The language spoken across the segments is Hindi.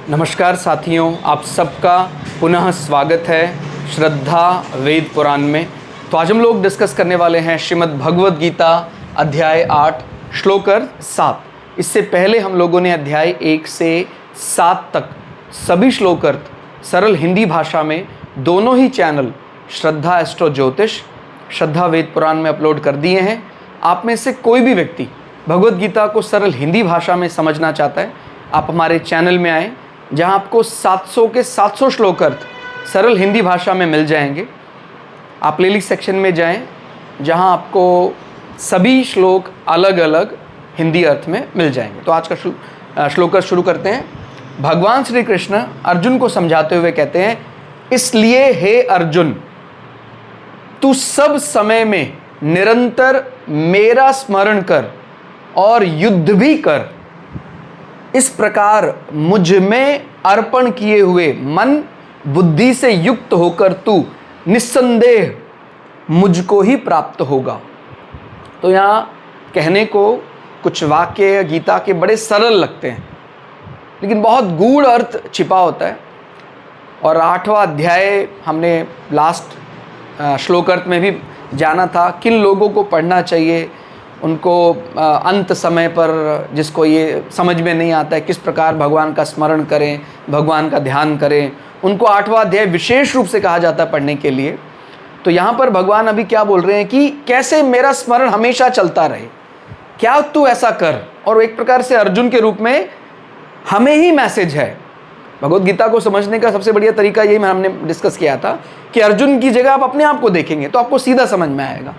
नमस्कार साथियों, आप सबका पुनः स्वागत है श्रद्धा वेद पुराण में। तो आज हम लोग डिस्कस करने वाले हैं श्रीमद् भगवद गीता अध्याय 8 श्लोक 7। इससे पहले हम लोगों ने अध्याय 1 से 7 तक सभी श्लोक अर्थ सरल हिंदी भाषा में दोनों ही चैनल श्रद्धा एस्ट्रो ज्योतिष, श्रद्धा वेद पुराण में अपलोड कर दिए हैं। आप में से कोई भी व्यक्ति भगवद गीता को सरल हिंदी भाषा में समझना चाहता है, आप हमारे चैनल में आएँ, जहां आपको 700 के 700 श्लोक अर्थ सरल हिंदी भाषा में मिल जाएंगे। आप प्लेलिस्ट सेक्शन में जाएं, जहां आपको सभी श्लोक अलग अलग हिंदी अर्थ में मिल जाएंगे। तो आज का श्लोक शुरू करते हैं। भगवान श्री कृष्ण अर्जुन को समझाते हुए कहते हैं, इसलिए हे अर्जुन, तू सब समय में निरंतर मेरा स्मरण कर और युद्ध भी कर। इस प्रकार मुझ में अर्पण किए हुए मन बुद्धि से युक्त होकर तू निस्संदेह मुझको ही प्राप्त होगा। तो यहाँ कहने को कुछ वाक्य गीता के बड़े सरल लगते हैं, लेकिन बहुत गूढ़ अर्थ छिपा होता है। और 8वां अध्याय हमने लास्ट श्लोक अर्थ में भी जाना था, किन लोगों को पढ़ना चाहिए, उनको अंत समय पर जिसको ये समझ में नहीं आता है किस प्रकार भगवान का स्मरण करें, भगवान का ध्यान करें, उनको 8वां अध्याय विशेष रूप से कहा जाता है पढ़ने के लिए। तो यहाँ पर भगवान अभी क्या बोल रहे हैं कि कैसे मेरा स्मरण हमेशा चलता रहे, क्या तू ऐसा कर। और एक प्रकार से अर्जुन के रूप में हमें ही मैसेज है। भगवद गीता को समझने का सबसे बढ़िया तरीका यही हमने डिस्कस किया था कि अर्जुन की जगह आप अपने आप को देखेंगे तो आपको सीधा समझ में आएगा।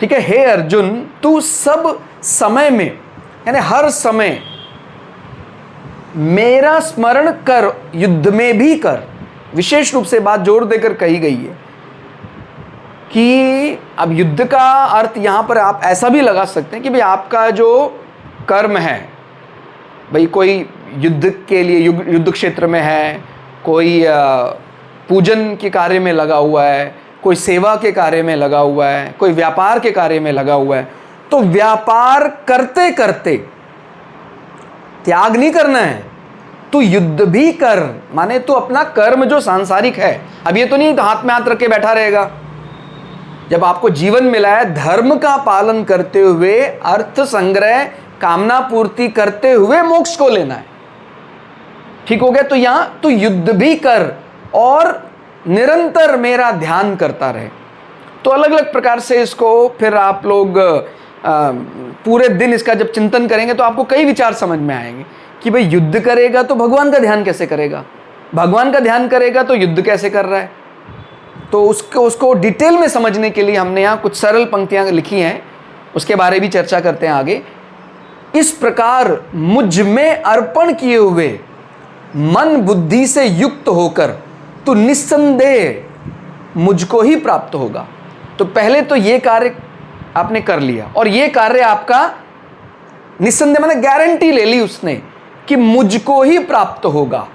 ठीक है, हे अर्जुन, तू सब समय में यानी हर समय मेरा स्मरण कर, युद्ध में भी कर। विशेष रूप से बात जोर देकर कही गई है कि अब युद्ध का अर्थ यहां पर आप ऐसा भी लगा सकते हैं कि भाई आपका जो कर्म है, भाई कोई युद्ध के लिए युद्ध क्षेत्र में है, कोई पूजन के कार्य में लगा हुआ है, कोई सेवा के कार्य में लगा हुआ है, कोई व्यापार के कार्य में लगा हुआ है। तो व्यापार करते करते त्याग नहीं करना है, तू युद्ध भी कर। माने तू अपना कर्म जो सांसारिक है, अब ये तो नहीं हाथ में हाथ रख के बैठा रहेगा। जब आपको जीवन मिला है धर्म का पालन करते हुए, अर्थ संग्रह, कामना पूर्ति करते हुए मोक्ष को लेना है। ठीक हो गया। तो यहां तू युद्ध भी कर और निरंतर मेरा ध्यान करता रहे। तो अलग अलग प्रकार से इसको फिर आप लोग पूरे दिन इसका जब चिंतन करेंगे तो आपको कई विचार समझ में आएंगे कि भाई युद्ध करेगा तो भगवान का ध्यान कैसे करेगा, भगवान का ध्यान करेगा तो युद्ध कैसे कर रहा है। तो उसको डिटेल में समझने के लिए हमने यहाँ कुछ सरल पंक्तियाँ लिखी हैं, उसके बारे भी चर्चा करते हैं आगे। इस प्रकार मुझ में अर्पण किए हुए मन बुद्धि से युक्त होकर तो निस्संदेह मुझको ही प्राप्त होगा। तो पहले तो ये कार्य आपने कर लिया और ये कार्य आपका निस्संदेह मैंने गारंटी ले ली उसने कि मुझको ही प्राप्त होगा।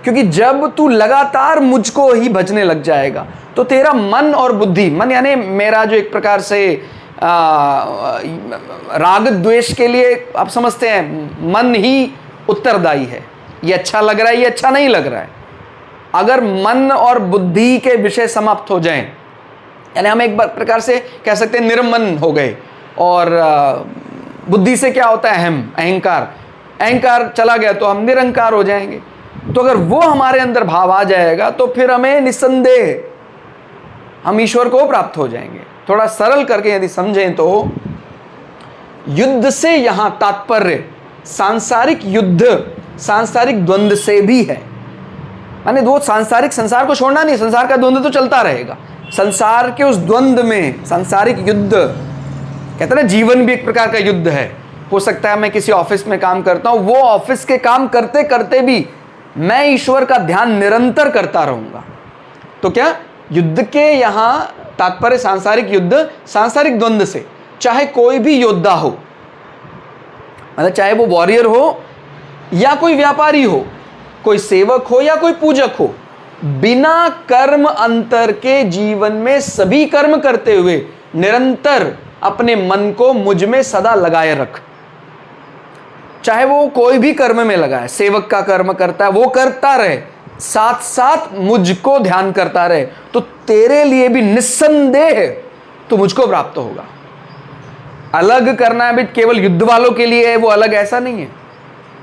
क्योंकि जब तू लगातार मुझको ही भजने लग जाएगा तो तेरा मन और बुद्धि, मन यानी मेरा जो एक प्रकार से राग द्वेष के लिए आप समझते हैं मन ही उत्तरदायी है। ये अच्छा लग रहा है, ये अच्छा नहीं लग रहा है। अगर मन और बुद्धि के विषय समाप्त हो जाएं, यानी हम एक प्रकार से कह सकते हैं निर्मन हो गए, और बुद्धि से क्या होता है अहंकार, अहंकार चला गया तो हम निरंकार हो जाएंगे। तो अगर वो हमारे अंदर भाव आ जाएगा तो फिर हमें निस्संदेह हम ईश्वर को प्राप्त हो जाएंगे। थोड़ा सरल करके यदि समझें तो युद्ध से यहां तात्पर्य सांसारिक युद्ध, सांसारिक द्वंद्व से भी है। माने वो सांसारिक, संसार को छोड़ना नहीं, संसार का द्वंद्व तो चलता रहेगा। संसार के उस द्वंद्व में सांसारिक युद्ध, कहते हैं ना जीवन भी एक प्रकार का युद्ध है। हो सकता है मैं किसी ऑफिस में काम करता हूं, वो ऑफिस के काम करते करते भी मैं ईश्वर का ध्यान निरंतर करता रहूंगा। तो क्या युद्ध के यहां तात्पर्य सांसारिक युद्ध, सांसारिक द्वंद्व से, चाहे कोई भी योद्धा हो, मतलब चाहे वो वॉरियर हो या कोई व्यापारी हो, कोई सेवक हो या कोई पूजक हो, बिना कर्म अंतर के जीवन में सभी कर्म करते हुए निरंतर अपने मन को मुझ में सदा लगाए रख। चाहे वो कोई भी कर्म में लगा है, सेवक का कर्म करता है, वो करता रहे, साथ साथ मुझको ध्यान करता रहे, तो तेरे लिए भी निस्संदेह तो मुझको प्राप्त होगा। अलग करना है भी केवल युद्ध वालों के लिए है, वो अलग ऐसा नहीं है।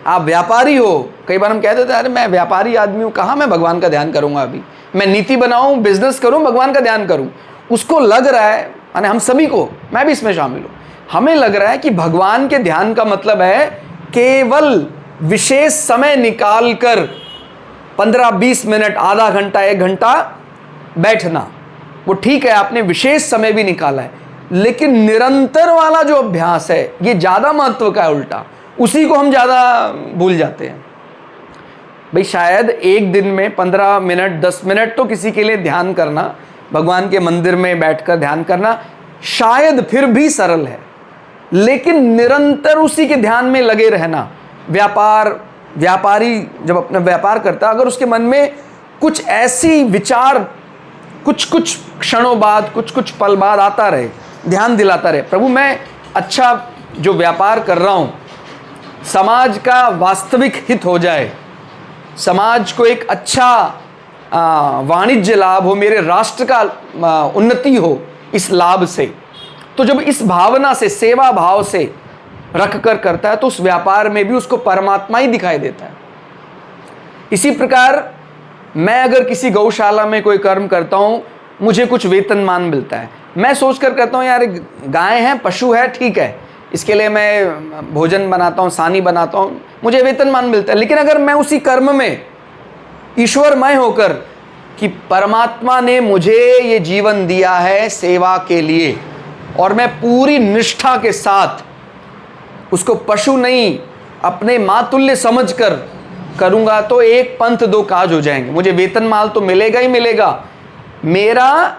आप व्यापारी हो, कई बार हम कह देते हैं अरे मैं व्यापारी आदमी हूं, कहां मैं भगवान का ध्यान करूंगा, अभी मैं नीति बनाऊं, बिजनेस करूं, भगवान का ध्यान करूं। उसको लग रहा है, यानी हम सभी को, मैं भी इसमें शामिल हूं, हमें लग रहा है कि भगवान के ध्यान का मतलब है केवल विशेष समय निकाल कर 15-20 मिनट, आधा घंटा, 1 घंटा बैठना। वो ठीक है, आपने विशेष समय भी निकाला है, लेकिन निरंतर वाला जो अभ्यास है ये ज्यादा महत्व का है। उल्टा उसी को हम ज्यादा भूल जाते हैं। भाई शायद एक दिन में 15 मिनट, 10 मिनट तो किसी के लिए ध्यान करना, भगवान के मंदिर में बैठकर ध्यान करना शायद फिर भी सरल है, लेकिन निरंतर उसी के ध्यान में लगे रहना। व्यापारी जब अपना व्यापार करता है, अगर उसके मन में कुछ ऐसी विचार कुछ कुछ क्षणों बाद, कुछ कुछ पल बाद आता रहे, ध्यान दिलाता रहे, प्रभु मैं अच्छा जो व्यापार कर रहा हूं, समाज का वास्तविक हित हो जाए, समाज को एक अच्छा वाणिज्य लाभ हो, मेरे राष्ट्र का उन्नति हो इस लाभ से, तो जब इस भावना से, सेवा भाव से रख कर करता है, तो उस व्यापार में भी उसको परमात्मा ही दिखाई देता है। इसी प्रकार मैं अगर किसी गौशाला में कोई कर्म करता हूं, मुझे कुछ वेतनमान मिलता है, मैं सोचकर करता हूं यार गाय है, पशु है, ठीक है, इसके लिए मैं भोजन बनाता हूं, सानी बनाता हूं, मुझे वेतनमान मिलता है। लेकिन अगर मैं उसी कर्म में ईश्वरमय होकर कि परमात्मा ने मुझे ये जीवन दिया है सेवा के लिए, और मैं पूरी निष्ठा के साथ उसको पशु नहीं अपने मातुल्य समझकर करूंगा, तो एक पंथ दो काज हो जाएंगे। मुझे वेतन माल तो मिलेगा ही मिलेगा, मेरा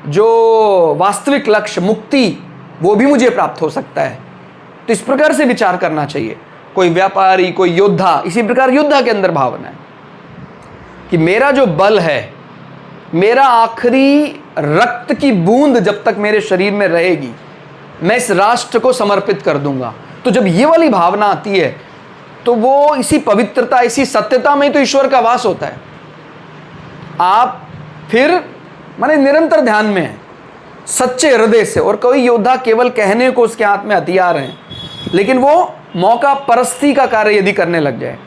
जो वास्तविक लक्ष्य मुक्ति वो भी मुझे प्राप्त हो सकता है। तो इस प्रकार से विचार करना चाहिए कोई व्यापारी, कोई योद्धा। इसी प्रकार योद्धा के अंदर भावना है कि मेरा जो बल है, मेरा आखिरी रक्त की बूंद जब तक मेरे शरीर में रहेगी, मैं इस राष्ट्र को समर्पित कर दूंगा। तो जब ये वाली भावना आती है, तो वो इसी पवित्रता, इसी सत्यता में तो ईश्वर का वास होता है। आप फिर माने निरंतर ध्यान में है, सच्चे हृदय से। और कोई योद्धा केवल कहने को उसके हाथ में हथियार हैं, लेकिन वो मौका परस्ती का कार्य यदि करने लग जाए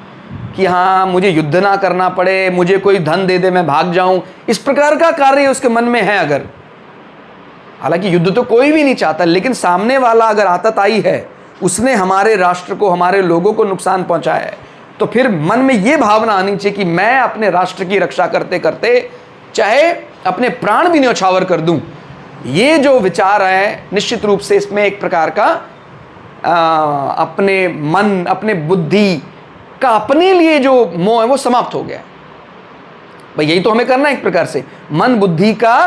कि हाँ मुझे युद्ध ना करना पड़े, मुझे कोई धन दे दे मैं भाग जाऊं, इस प्रकार का कार्य उसके मन में है अगर, हालांकि युद्ध तो कोई भी नहीं चाहता, लेकिन सामने वाला अगर आतताई है, उसने हमारे राष्ट्र को, हमारे लोगों को नुकसान पहुंचाया है, तो फिर मन में ये भावना आनी चाहिए कि मैं अपने राष्ट्र की रक्षा करते करते चाहे अपने प्राण भी न्यौछावर कर दूं। ये जो विचार है, निश्चित रूप से इसमें एक प्रकार का अपने मन, अपने बुद्धि का अपने लिए जो मोह है वो समाप्त हो गया है। भाई यही तो हमें करना है एक प्रकार से, मन बुद्धि का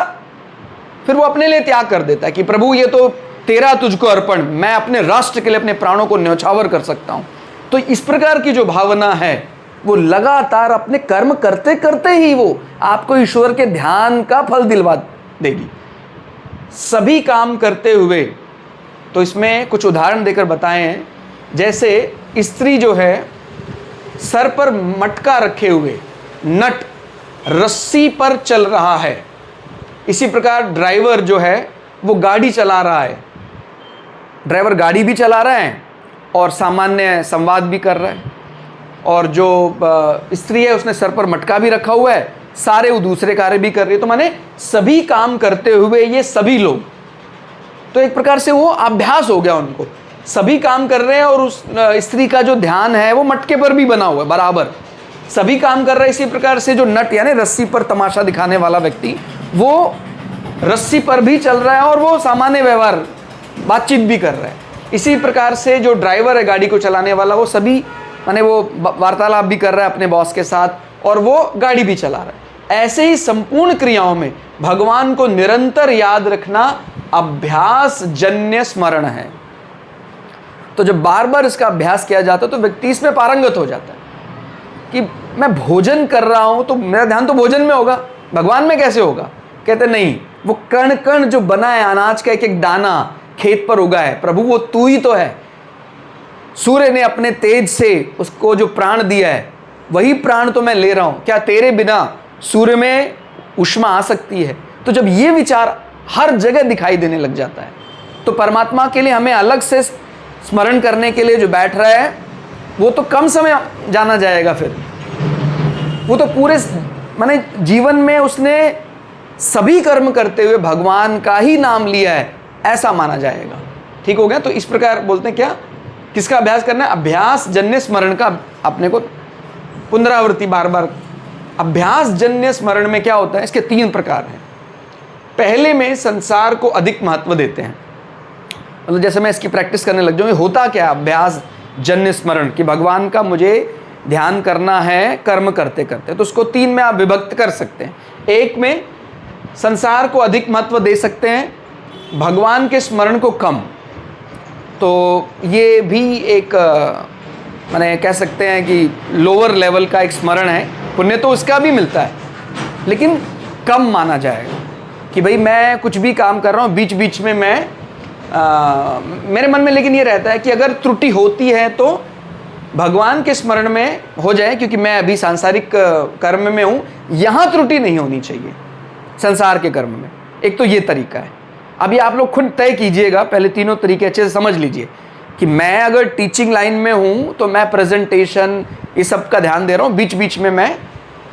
फिर वो अपने लिए त्याग कर देता है कि प्रभु ये तो तेरा तुझको अर्पण, मैं अपने राष्ट्र के लिए अपने प्राणों को न्यौछावर कर सकता हूं। तो इस प्रकार की जो भावना है वो लगातार अपने कर्म करते करते ही वो आपको ईश्वर के ध्यान का फल दिलवा देगी। सभी काम करते हुए, तो इसमें कुछ उदाहरण देकर बताए हैं, जैसे स्त्री जो है सर पर मटका रखे हुए नट रस्सी पर चल रहा है, इसी प्रकार ड्राइवर जो है वो गाड़ी चला रहा है, ड्राइवर गाड़ी भी चला रहा है और सामान्य संवाद भी कर रहा है, और जो स्त्री है उसने सर पर मटका भी रखा हुआ है, सारे वो दूसरे कार्य भी कर रही है। तो माने सभी काम करते हुए ये सभी लोग, तो एक प्रकार से वो अभ्यास हो गया उनको, सभी काम कर रहे हैं और उस स्त्री का जो ध्यान है वो मटके पर भी बना हुआ है, बराबर सभी काम कर रहे हैं। इसी प्रकार से जो नट यानी रस्सी पर तमाशा दिखाने वाला व्यक्ति, वो रस्सी पर भी चल रहा है और वो सामान्य व्यवहार बातचीत भी कर रहा है। इसी प्रकार से जो ड्राइवर है गाड़ी को चलाने वाला, वो सभी माने वो वार्तालाप भी कर रहा है अपने बॉस के साथ और वो गाड़ी भी चला रहा है। ऐसे ही संपूर्ण क्रियाओं में भगवान को निरंतर याद रखना अभ्यास जन्य स्मरण है। तो जब बार बार इसका अभ्यास किया जाता है तो व्यक्ति इसमें पारंगत हो जाता है कि मैं भोजन कर रहा हूं तो मेरा ध्यान तो भोजन में होगा, भगवान में कैसे होगा। कहते नहीं, वो कण कण जो बना है, अनाज का एक एक दाना खेत पर उगा है, प्रभु वो तू ही तो है। सूर्य ने अपने तेज से उसको जो प्राण दिया है, वही प्राण तो मैं ले रहा हूं, क्या तेरे बिना सूर्य में ऊष्मा आ सकती है? तो जब ये विचार हर जगह दिखाई देने लग जाता है, तो परमात्मा के लिए हमें अलग से स्मरण करने के लिए जो बैठ रहा है, वो तो कम समय जाना जाएगा, फिर वो तो पूरे माने जीवन में उसने सभी कर्म करते हुए भगवान का ही नाम लिया है, ऐसा माना जाएगा। ठीक हो गया? तो इस प्रकार बोलते हैं क्या, किसका अभ्यास करना है? अभ्यास जन्य स्मरण का अपने को पुनरावृत्ति बार बार। अभ्यास जन्य स्मरण में क्या होता है? इसके 3 प्रकार हैं। पहले में संसार को अधिक महत्व देते हैं, मतलब जैसे मैं इसकी प्रैक्टिस करने लग जाऊँ, होता क्या अभ्यास जन्य स्मरण, कि भगवान का मुझे ध्यान करना है कर्म करते करते, तो उसको 3 में आप विभक्त कर सकते हैं। एक में संसार को अधिक महत्व दे सकते हैं, भगवान के स्मरण को कम। तो ये भी एक माने कह सकते हैं कि लोअर लेवल का एक स्मरण है। पुण्य तो उसका भी मिलता है, लेकिन कम माना जाएगा कि भाई मैं कुछ भी काम कर रहा हूँ, बीच बीच में मैं मेरे मन में लेकिन ये रहता है कि अगर त्रुटि होती है तो भगवान के स्मरण में हो जाए, क्योंकि मैं अभी सांसारिक कर्म में हूँ, यहाँ त्रुटि नहीं होनी चाहिए संसार के कर्म में। एक तो ये तरीका है। अभी आप लोग खुद तय कीजिएगा, पहले तीनों तरीके अच्छे से समझ लीजिए कि मैं अगर टीचिंग लाइन में हूँ तो मैं प्रेजेंटेशन ये सब का ध्यान दे रहा हूँ, बीच बीच में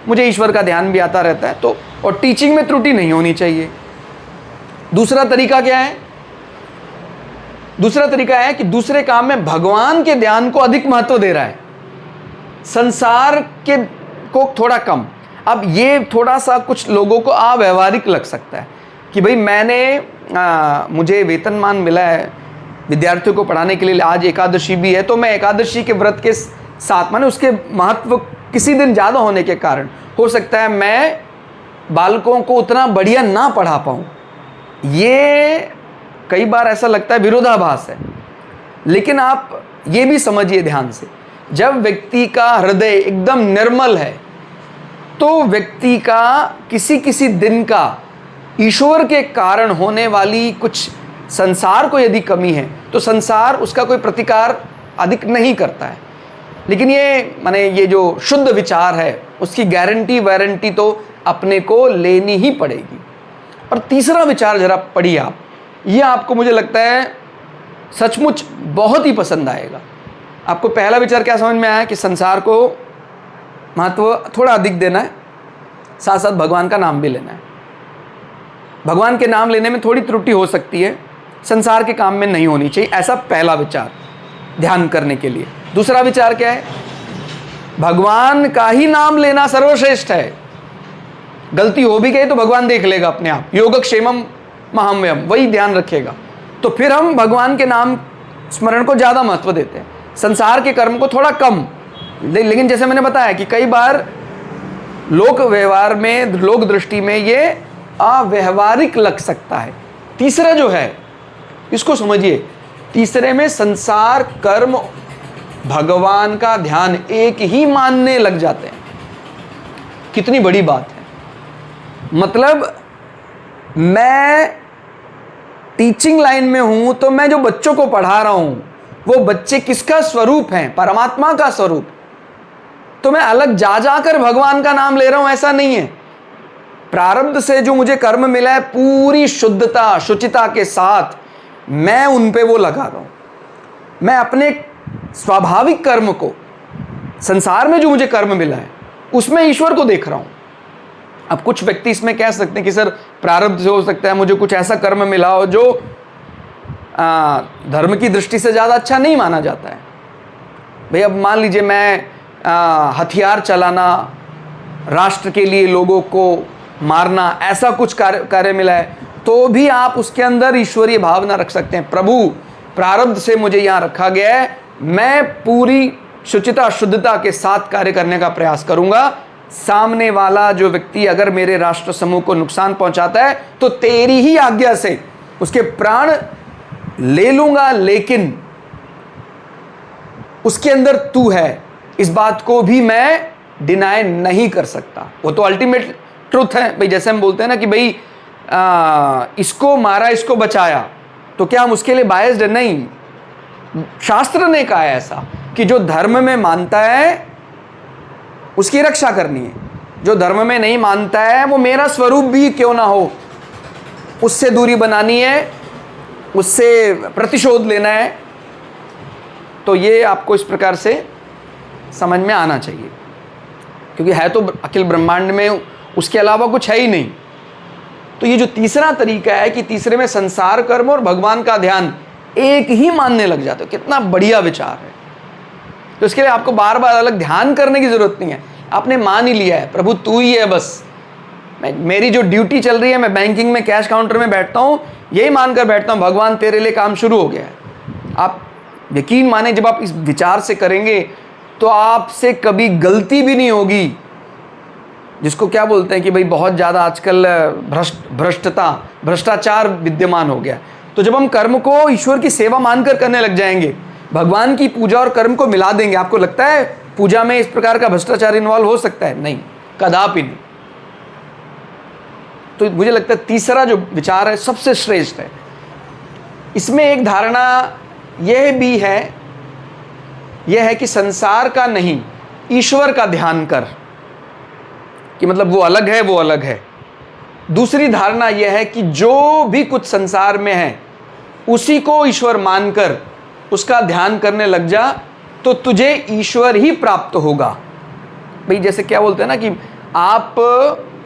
मुझे ईश्वर का ध्यान भी आता रहता है, तो और टीचिंग में त्रुटि नहीं होनी चाहिए। दूसरा तरीका क्या है? दूसरा तरीका है कि दूसरे काम में भगवान के ध्यान को अधिक महत्व दे रहा है, संसार के को थोड़ा कम। अब ये थोड़ा सा कुछ लोगों को अव्यवहारिक लग सकता है कि भाई मुझे वेतनमान मिला है विद्यार्थियों को पढ़ाने के लिए, आज एकादशी भी है, तो मैं एकादशी के व्रत के साथ माने उसके महत्व किसी दिन ज़्यादा होने के कारण हो सकता है मैं बालकों को उतना बढ़िया ना पढ़ा पाऊँ। ये कई बार ऐसा लगता है विरोधाभास है, लेकिन आप ये भी समझिए ध्यान से, जब व्यक्ति का हृदय एकदम निर्मल है तो व्यक्ति का किसी दिन का ईश्वर के कारण होने वाली कुछ संसार को यदि कमी है तो संसार उसका कोई प्रतिकार अधिक नहीं करता है। लेकिन ये जो शुद्ध विचार है उसकी गारंटी वारंटी तो अपने को लेनी ही पड़ेगी। और तीसरा विचार जरा पढ़िए आप, ये आपको मुझे लगता है सचमुच बहुत ही पसंद आएगा। आपको पहला विचार क्या समझ में आया कि संसार को महत्व थोड़ा अधिक देना है, साथ साथ भगवान का नाम भी लेना है। भगवान के नाम लेने में थोड़ी त्रुटि हो सकती है, संसार के काम में नहीं होनी चाहिए, ऐसा पहला विचार ध्यान करने के लिए। दूसरा विचार क्या है? भगवान का ही नाम लेना सर्वश्रेष्ठ है। गलती हो भी गई तो भगवान देख लेगा अपने आप, योगक्षेमम महाम्यम, वही ध्यान रखेगा। तो फिर हम भगवान के नाम स्मरण को ज़्यादा महत्व देते हैं, संसार के कर्म को थोड़ा कम। लेकिन जैसे मैंने बताया कि कई बार लोक व्यवहार में, लोक दृष्टि में ये अव्यवहारिक लग सकता है। तीसरा जो है इसको समझिए, तीसरे में संसार कर्म भगवान का ध्यान एक ही मानने लग जाते हैं। कितनी बड़ी बात है। मतलब मैं टीचिंग लाइन में हूं तो मैं जो बच्चों को पढ़ा रहा हूं वो बच्चे किसका स्वरूप हैं? परमात्मा का स्वरूप। तो मैं अलग जा जाकर भगवान का नाम ले रहा हूं ऐसा नहीं है। प्रारब्ध से जो मुझे कर्म मिला है पूरी शुद्धता शुचिता के साथ मैं उन पे वो लगा रहा हूं। मैं अपने स्वाभाविक कर्म को, संसार में जो मुझे कर्म मिला है उसमें ईश्वर को देख रहा हूं। अब कुछ व्यक्ति इसमें कह सकते हैं कि सर प्रारब्ध से हो सकता है मुझे कुछ ऐसा कर्म मिला हो जो धर्म की दृष्टि से ज़्यादा अच्छा नहीं माना जाता है। भाई अब मान लीजिए मैं हथियार चलाना, राष्ट्र के लिए लोगों को मारना, ऐसा कुछ कार्य मिला है तो भी आप उसके अंदर ईश्वरीय भावना रख सकते हैं। प्रभु प्रारब्ध से मुझे यहाँ रखा गया है, मैं पूरी शुचिता शुद्धता के साथ कार्य करने का प्रयास करूंगा। सामने वाला जो व्यक्ति अगर मेरे राष्ट्र समूह को नुकसान पहुंचाता है तो तेरी ही आज्ञा से उसके प्राण ले लूंगा, लेकिन उसके अंदर तू है, इस बात को भी मैं डिनाई नहीं कर सकता। वो तो अल्टीमेट ट्रुथ है भाई। जैसे हम बोलते हैं ना कि भाई इसको मारा इसको बचाया, तो क्या हम उसके लिए बायस्ड है? नहीं। शास्त्र ने कहा है ऐसा कि जो धर्म में मानता है उसकी रक्षा करनी है, जो धर्म में नहीं मानता है वो मेरा स्वरूप भी क्यों ना हो उससे दूरी बनानी है, उससे प्रतिशोध लेना है। तो ये आपको इस प्रकार से समझ में आना चाहिए, क्योंकि है तो अखिल ब्रह्मांड में उसके अलावा कुछ है ही नहीं। तो ये जो तीसरा तरीका है कि तीसरे में संसार कर्म और भगवान का ध्यान एक ही मानने लग जाते हो, कितना बढ़िया विचार है। तो इसके लिए आपको बार बार अलग ध्यान करने की जरूरत नहीं है, आपने मान ही लिया है प्रभु तू ही है बस। मेरी जो ड्यूटी चल रही है, मैं बैंकिंग में कैश काउंटर में बैठता हूँ, यही मानकर बैठता हूँ भगवान तेरे लिए काम शुरू हो गया है। आप यकीन माने जब आप इस विचार से करेंगे तो आपसे कभी गलती भी नहीं होगी। जिसको क्या बोलते हैं कि भाई बहुत ज़्यादा आजकल भ्रष्टाचार विद्यमान हो गया। तो जब हम कर्म को ईश्वर की सेवा मानकर करने लग जाएंगे, भगवान की पूजा और कर्म को मिला देंगे, आपको लगता है पूजा में इस प्रकार का भ्रष्टाचार इन्वॉल्व हो सकता है? नहीं, कदापि नहीं। तो मुझे लगता है तीसरा जो विचार है सबसे श्रेष्ठ है। इसमें एक धारणा यह भी है, यह है कि संसार का नहीं ईश्वर का ध्यान कर, कि मतलब वो अलग है, वो अलग है। दूसरी धारणा यह है कि जो भी कुछ संसार में है उसी को ईश्वर मानकर उसका ध्यान करने लग जा तो तुझे ईश्वर ही प्राप्त होगा। भाई जैसे क्या बोलते हैं ना कि आप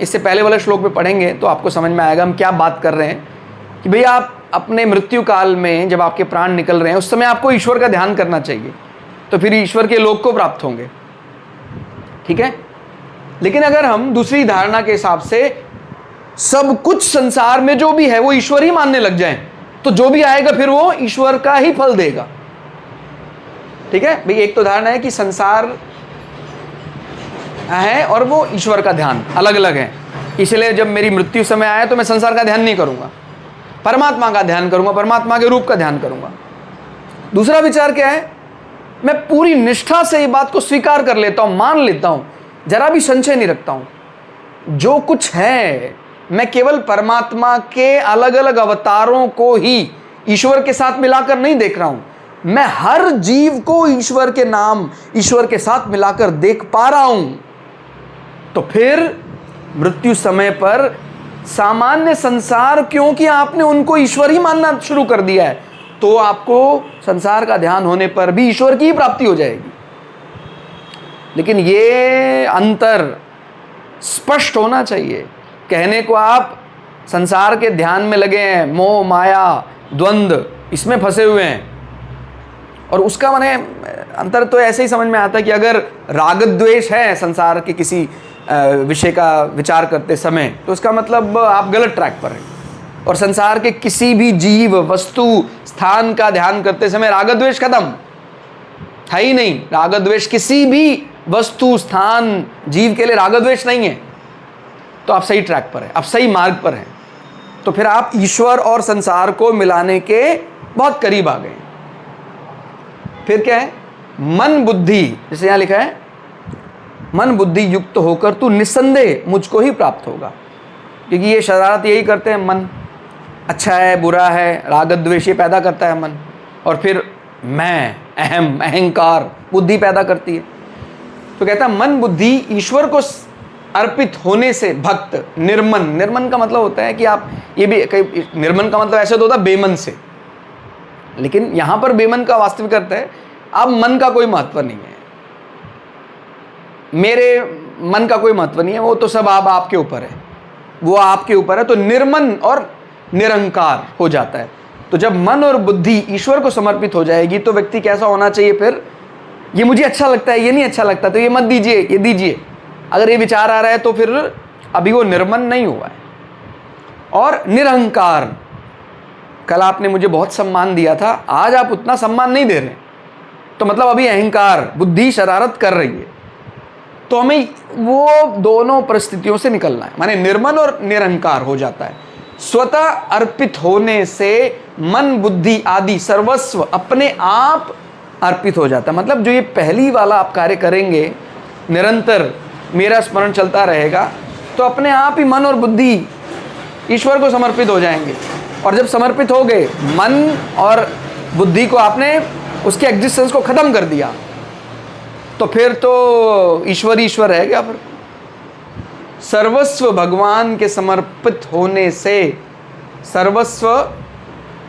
इससे पहले वाले श्लोक में पढ़ेंगे तो आपको समझ में आएगा हम क्या बात कर रहे हैं, कि भाई आप अपने मृत्यु काल में जब आपके प्राण निकल रहे हैं उस समय आपको ईश्वर का ध्यान करना चाहिए, तो फिर ईश्वर के लोक को प्राप्त होंगे। ठीक है। लेकिन अगर हम दूसरी धारणा के हिसाब से सब कुछ संसार में जो भी है वो ईश्वर ही मानने लग जाएं, तो जो भी आएगा फिर वो ईश्वर का ही फल देगा। ठीक है भाई, एक तो धारणा है कि संसार है और वो ईश्वर का ध्यान अलग अलग है, इसलिए जब मेरी मृत्यु समय आए तो मैं संसार का ध्यान नहीं करूंगा, परमात्मा का ध्यान करूंगा, परमात्मा के रूप का ध्यान करूंगा। दूसरा विचार क्या है, मैं पूरी निष्ठा से ये बात को स्वीकार कर लेता हूं, मान लेता हूं, जरा भी संशय नहीं रखता हूं, जो कुछ है मैं केवल परमात्मा के अलग अलग अवतारों को ही ईश्वर के साथ मिलाकर नहीं देख रहा हूं, मैं हर जीव को ईश्वर के नाम, ईश्वर के साथ मिलाकर देख पा रहा हूं। तो फिर मृत्यु समय पर सामान्य संसार, क्योंकि आपने उनको ईश्वर ही मानना शुरू कर दिया है, तो आपको संसार का ध्यान होने पर भी ईश्वर की ही प्राप्ति हो जाएगी। लेकिन ये अंतर स्पष्ट होना चाहिए। कहने को आप संसार के ध्यान में लगे हैं, मोह माया द्वंद्व इसमें फंसे हुए हैं, और उसका माने अंतर तो ऐसे ही समझ में आता है कि अगर राग द्वेष है संसार के किसी विषय का विचार करते समय, तो उसका मतलब आप गलत ट्रैक पर हैं। और संसार के किसी भी जीव, वस्तु, स्थान का ध्यान करते समय राग द्वेष खत्म है ही नहीं। राग द्वेष किसी भी वस्तु, स्थान, जीव के लिए राग द्वेष नहीं है, तो आप सही ट्रैक पर हैं, आप सही मार्ग पर हैं। तो फिर आप ईश्वर और संसार को मिलाने के बहुत करीब आ गए। फिर क्या है, मन बुद्धि, जैसे यहां लिखा है मन बुद्धि युक्त होकर तू निस्संदेह मुझको ही प्राप्त होगा। क्योंकि ये शरारत यही करते हैं, मन अच्छा है बुरा है, राग द्वेष ये पैदा करता है मन, और फिर मैं, अहम, अहंकार, बुद्धि पैदा करती है। तो कहता है मन बुद्धि ईश्वर को अर्पित होने से भक्त निर्मन, निर्मन का मतलब होता है कि आप ये भी कई, निर्मन का मतलब ऐसे तो होता है बेमन से, लेकिन यहां पर बेमन का वास्तविक अर्थ है अब मन का कोई महत्व नहीं है, मेरे मन का कोई महत्व नहीं है, वो तो सब आपके ऊपर है, वो आपके ऊपर है। तो निर्मन और निरंकार हो जाता है। तो जब मन और बुद्धि ईश्वर को समर्पित हो जाएगी तो व्यक्ति कैसा होना चाहिए, फिर ये मुझे अच्छा लगता है, ये नहीं अच्छा लगता तो ये मत दीजिए, ये दीजिए, अगर ये विचार आ रहा है तो फिर अभी वो निर्मन नहीं हुआ है। और निरहंकार, कल आपने मुझे बहुत सम्मान दिया था, आज आप उतना सम्मान नहीं दे रहे, तो मतलब अभी अहंकार, बुद्धि शरारत कर रही है। तो हमें वो दोनों परिस्थितियों से निकलना है, माने निर्मन और निरहंकार हो जाता है। स्वतः अर्पित होने से मन बुद्धि आदि सर्वस्व अपने आप अर्पित हो जाता है। मतलब जो ये पहली वाला आप कार्य करेंगे, निरंतर मेरा स्मरण चलता रहेगा, तो अपने आप ही मन और बुद्धि ईश्वर को समर्पित हो जाएंगे। और जब समर्पित हो गए, मन और बुद्धि को आपने उसके एग्जिस्टेंस को ख़त्म कर दिया, तो फिर तो ईश्वर ईश्वर रह गया। फिर सर्वस्व भगवान के समर्पित होने से, सर्वस्व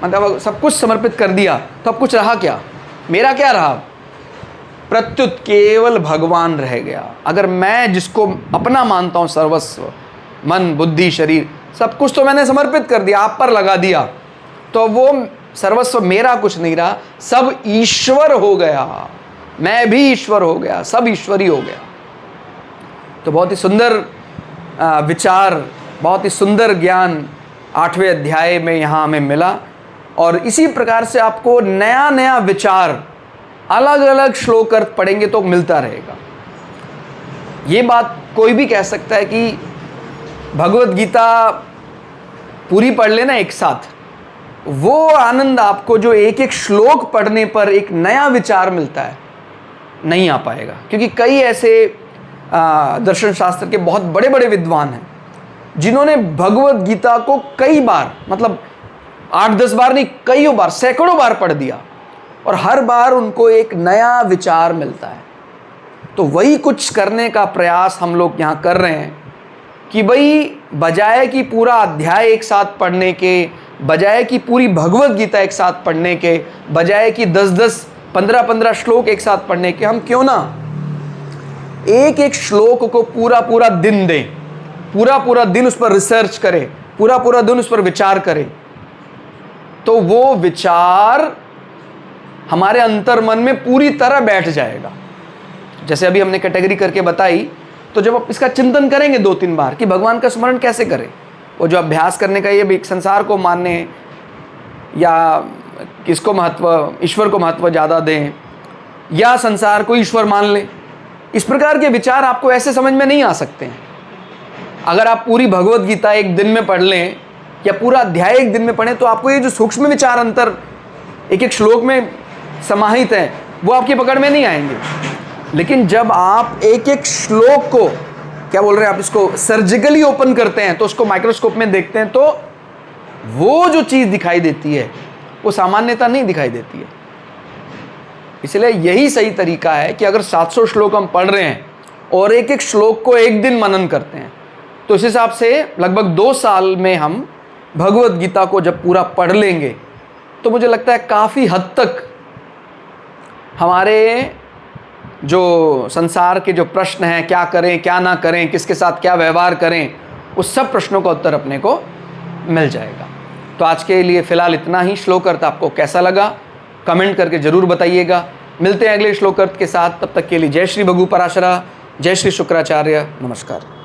मतलब सब कुछ समर्पित कर दिया, तो अब कुछ रहा क्या? मेरा क्या रहा? प्रत्युत केवल भगवान रह गया। अगर मैं जिसको अपना मानता हूँ, सर्वस्व, मन बुद्धि शरीर सब कुछ तो मैंने समर्पित कर दिया, आप पर लगा दिया, तो वो सर्वस्व मेरा कुछ नहीं रहा, सब ईश्वर हो गया, मैं भी ईश्वर हो गया, सब ईश्वरी हो गया। तो बहुत ही सुंदर विचार, बहुत ही सुंदर ज्ञान 8वें अध्याय में यहाँ हमें मिला। और इसी प्रकार से आपको नया नया विचार अलग अलग श्लोक अर्थ पढ़ेंगे तो मिलता रहेगा। ये बात कोई भी कह सकता है कि भगवत गीता पूरी पढ़ लेना एक साथ, वो आनंद आपको जो एक एक श्लोक पढ़ने पर एक नया विचार मिलता है, नहीं आ पाएगा। क्योंकि कई ऐसे दर्शन शास्त्र के बहुत बड़े बड़े विद्वान हैं जिन्होंने भगवत गीता को कई बार, मतलब 8-10 बार नहीं, कईयों बार, सैकड़ों बार पढ़ दिया, और हर बार उनको एक नया विचार मिलता है। तो वही कुछ करने का प्रयास हम लोग यहाँ कर रहे हैं कि भाई बजाय कि पूरा अध्याय एक साथ पढ़ने के, बजाय कि पूरी भगवत गीता एक साथ पढ़ने के, बजाय कि 10-10, 15-15 श्लोक एक साथ पढ़ने के, हम क्यों ना एक एक श्लोक को पूरा पूरा दिन दें, पूरा पूरा दिन उस पर रिसर्च करें, पूरा पूरा दिन उस पर विचार करें। तो वो विचार हमारे अंतर्मन में पूरी तरह बैठ जाएगा। जैसे अभी हमने कैटेगरी करके बताई, तो जब आप इसका चिंतन करेंगे 2-3 बार कि भगवान का स्मरण कैसे करें, वो जो अभ्यास करने का ये भी संसार को मानने या किसको महत्व, ईश्वर को महत्व ज़्यादा दें या संसार को ईश्वर मान लें, इस प्रकार के विचार आपको ऐसे समझ में नहीं आ सकते हैं। अगर आप पूरी भगवत गीता एक दिन में पढ़ लें या पूरा अध्याय एक दिन में पढ़ें, तो आपको ये जो सूक्ष्म विचार अंतर एक एक श्लोक में समाहित हैं, वो आपकी पकड़ में नहीं आएंगे। लेकिन जब आप एक एक श्लोक को, क्या बोल रहे हैं आप, इसको सर्जिकली ओपन करते हैं, तो उसको माइक्रोस्कोप में देखते हैं, तो वो जो चीज़ दिखाई देती है वो सामान्यता नहीं दिखाई देती है। इसलिए यही सही तरीका है कि अगर 700 श्लोक हम पढ़ रहे हैं और एक एक श्लोक को एक दिन मनन करते हैं, तो इस हिसाब से लगभग 2 साल में हम भगवत गीता को जब पूरा पढ़ लेंगे, तो मुझे लगता है काफ़ी हद तक हमारे जो संसार के जो प्रश्न हैं, क्या करें क्या ना करें, किसके साथ क्या व्यवहार करें, उस सब प्रश्नों का उत्तर अपने को मिल जाएगा। तो आज के लिए फ़िलहाल इतना ही। श्लोक अर्थ आपको कैसा लगा कमेंट करके ज़रूर बताइएगा। मिलते हैं अगले श्लोक अर्थ के साथ, तब तक के लिए जय श्री भगु पराशरा, जय श्री शुक्राचार्य, नमस्कार।